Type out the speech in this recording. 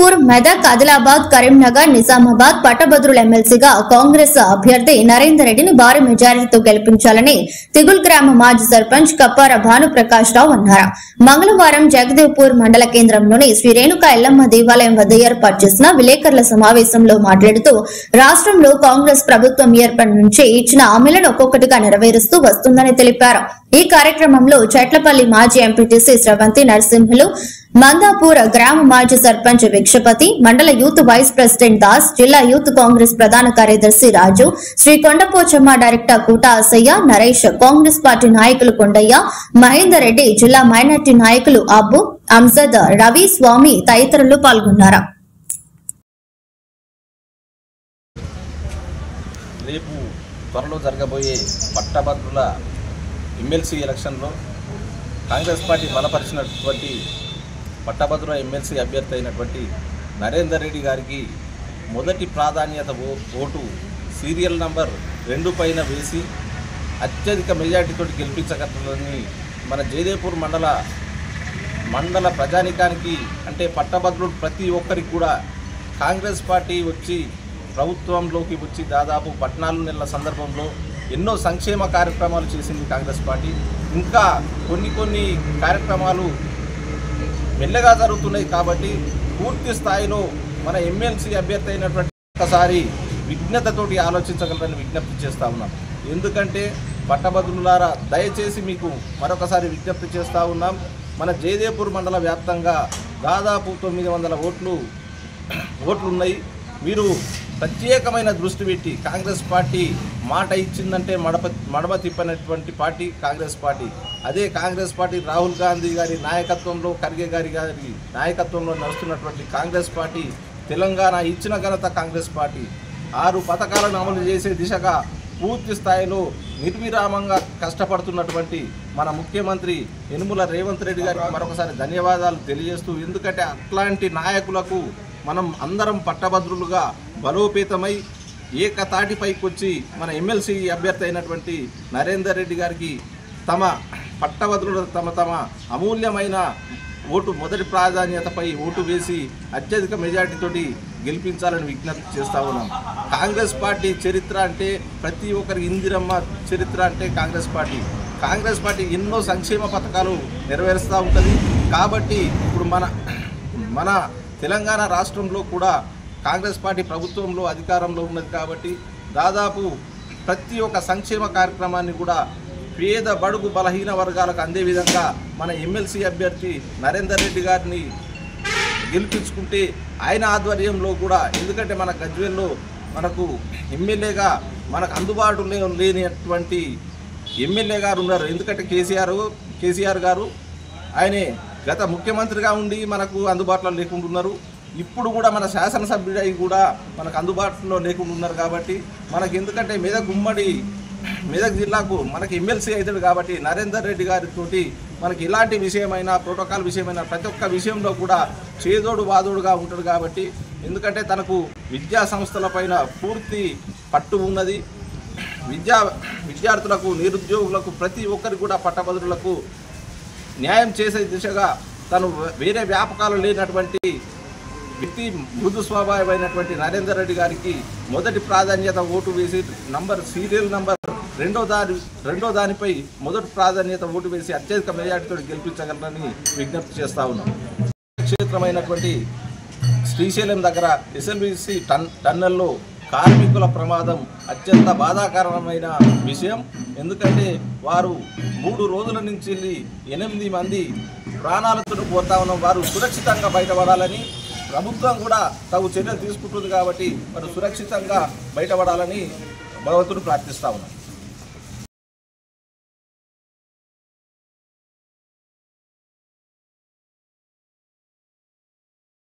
జైదేపూర్, మెదక్, ఆదిలాబాద్, కరీంనగర్, నిజామాబాద్ పట్టభద్రుల ఎమ్మెల్సీగా కాంగ్రెస్ అభ్యర్థి నరేందర్ రెడ్డిని భారీ మెజారిటీతో గెలిపించాలని తిగుల్ గ్రామ మాజీ సర్పంచ్ కప్పార భానుప్రకాష్ రావు అన్నారు. మంగళవారం జగదేవ్పూర్ మండల కేంద్రంలోని శ్రీ రేణుకా ఎల్లమ్మ దేవాలయం వద్ద ఏర్పాటు చేసిన విలేకరుల సమావేశంలో మాట్లాడుతూ రాష్ట్రంలో కాంగ్రెస్ ప్రభుత్వం ఏర్పడి నుంచి ఇచ్చిన హామీలను ఒక్కొక్కటిగా నెరవేరుస్తూ వస్తుందని తెలిపారు. ఈ కార్యక్రమంలో చెట్లపల్లి మాజీ ఎంపీటీసీ స్రవంతి నరసింహులు, మందాపూర్ గ్రామ మాజీ సర్పంచ్ భిక్షపతి, మండల యూత్ వైస్ ప్రెసిడెంట్ దాస్, జిల్లా యూత్ కాంగ్రెస్ ప్రధాన కార్యదర్శి రాజు, శ్రీ కొండపోచమ్మ డైరెక్టర్ కూట అసయ్య, నరేష్, కాంగ్రెస్ పార్టీ నాయకులు కొండయ్య, మహేందర్ రెడ్డి, జిల్లా మైనార్టీ నాయకులు అబ్బు, అంజద్, రవి, స్వామి తదితరులు పాల్గొన్నారు. రేపు త్వరలో జరగబోయే పట్టభద్రుల ఎమ్మెల్సీ ఎలక్షన్లో కాంగ్రెస్ పార్టీ బలపరిచినటువంటి పట్టభద్రుల ఎమ్మెల్సీ అభ్యర్థి అయినటువంటి నరేందర్ రెడ్డి గారికి మొదటి ప్రాధాన్యత ఓటు సీరియల్ నంబర్ 2 పైన వేసి అత్యధిక మెజార్టీతో గెలిపించగలరని మన జైదేపూర్ మండల ప్రజానికానికి, అంటే పట్టభద్రులు ప్రతి ఒక్కరికి కూడా కాంగ్రెస్ పార్టీ వచ్చి ప్రభుత్వంలోకి వచ్చి దాదాపు 14 నెలల సందర్భంలో ఎన్నో సంక్షేమ కార్యక్రమాలు చేసింది కాంగ్రెస్ పార్టీ. ఇంకా కొన్ని కార్యక్రమాలు మెల్లగా జరుగుతున్నాయి కాబట్టి పూర్తి స్థాయిలో మన ఎమ్మెల్సీ అభ్యర్థి అయినటువంటి ఒకసారి విజ్ఞతతోటి ఆలోచించగలరని విజ్ఞప్తి చేస్తూ ఉన్నాం. ఎందుకంటే పట్టభద్రులారా, దయచేసి మీకు మరొకసారి విజ్ఞప్తి చేస్తూ ఉన్నాం. మన జైదేపూర్ మండల వ్యాప్తంగా దాదాపు 900 ఓట్లున్నాయి. మీరు ప్రత్యేకమైన దృష్టి పెట్టి, కాంగ్రెస్ పార్టీ మాట ఇచ్చిందంటే మడమ తిప్పనటువంటి పార్టీ కాంగ్రెస్ పార్టీ. అదే కాంగ్రెస్ పార్టీ రాహుల్ గాంధీ గారి నాయకత్వంలో, ఖర్గే గారి నాయకత్వంలో నడుస్తున్నటువంటి కాంగ్రెస్ పార్టీ, తెలంగాణ ఇచ్చిన ఘనత కాంగ్రెస్ పార్టీ. 6 పథకాలను అమలు చేసే దిశగా పూర్తి స్థాయిలో నిర్విరామంగా కష్టపడుతున్నటువంటి మన ముఖ్యమంత్రి యనుమల రేవంత్ రెడ్డి గారికి మరొకసారి ధన్యవాదాలు తెలియజేస్తూ, ఎందుకంటే అట్లాంటి నాయకులకు మనం అందరం పట్టభద్రులుగా బలోపేతమై ఏకతాటిపైకి వచ్చి మన ఎమ్మెల్సీ అభ్యర్థి అయినటువంటి నరేందర్ రెడ్డి గారికి తమ పట్టభద్రులు తమ అమూల్యమైన ఓటు, మొదటి ప్రాధాన్యతపై ఓటు వేసి అత్యధిక మెజార్టీతోటి గెలిపించాలని విజ్ఞప్తి చేస్తూ ఉన్నాం. కాంగ్రెస్ పార్టీ చరిత్ర అంటే ప్రతి ఒక్కరికి ఇందిరమ్మ చరిత్ర అంటే కాంగ్రెస్ పార్టీ ఎన్నో సంక్షేమ పథకాలు నెరవేరుస్తూ ఉంటుంది. కాబట్టి ఇప్పుడు మన తెలంగాణ రాష్ట్రంలో కూడా కాంగ్రెస్ పార్టీ ప్రభుత్వంలో అధికారంలో ఉన్నది కాబట్టి దాదాపు ప్రతి ఒక్క సంక్షేమ కార్యక్రమాన్ని కూడా పేద, బడుగు, బలహీన వర్గాలకు అందే విధంగా మన ఎమ్మెల్సీ అభ్యర్థి నరేందర్ రెడ్డి గారిని గెలిపించుకుంటే ఆయన ఆధ్వర్యంలో కూడా, ఎందుకంటే మన గజ్వేల్లో మనకు ఎమ్మెల్యేగా మనకు అందుబాటులో లేనటువంటి ఎమ్మెల్యే గారు ఉన్నారు. ఎందుకంటే కేసీఆర్ గారు ఆయనే గత ముఖ్యమంత్రిగా ఉండి మనకు అందుబాటులో లేకుంటున్నారు. ఇప్పుడు కూడా మన శాసనసభ్యుడై కూడా మనకు అందుబాటులో లేకుండా ఉన్నారు. కాబట్టి మనకు ఎందుకంటే మెదక్ జిల్లాకు మనకి ఎమ్మెల్సీ అవుతాడు కాబట్టి నరేందర్ రెడ్డి గారితో మనకి ఇలాంటి విషయమైనా, ప్రోటోకాల్ విషయమైనా ప్రతి ఒక్క విషయంలో కూడా చేదోడు వాదోడుగా ఉంటాడు. కాబట్టి ఎందుకంటే తనకు విద్యా సంస్థలపైన పూర్తి పట్టు ఉన్నది. విద్యార్థులకు, నిరుద్యోగులకు, ప్రతి ఒక్కరికి కూడా పట్టభద్రులకు న్యాయం చేసే దిశగా తను వేరే వ్యాపకాలు లేనటువంటి వ్యక్తి, మృదు స్వభావమైనటువంటి నరేందర్ రెడ్డి గారికి మొదటి ప్రాధాన్యత ఓటు వేసి సీరియల్ నంబర్ 2 దానిపై మొదటి ప్రాధాన్యత ఓటు వేసి అత్యధిక మెజార్టీతో గెలిపించగలరని విజ్ఞప్తి చేస్తూ ఉన్నాం. క్షేత్రమైనటువంటి శ్రీశైలం దగ్గర SLBC టన్నెల్లో కార్మికుల ప్రమాదం అత్యంత బాధాకరమైన విషయం. ఎందుకంటే వారు 3 రోజుల నుంచి 8 మంది ప్రాణాలతో పోతా ఉన్నాం. వారు సురక్షితంగా బయటపడాలని ప్రభుత్వం కూడా తగు చర్యలు తీసుకుంటుంది. కాబట్టి వారు సురక్షితంగా బయటపడాలని భగవంతుడు ప్రార్థిస్తా ఉన్నాం.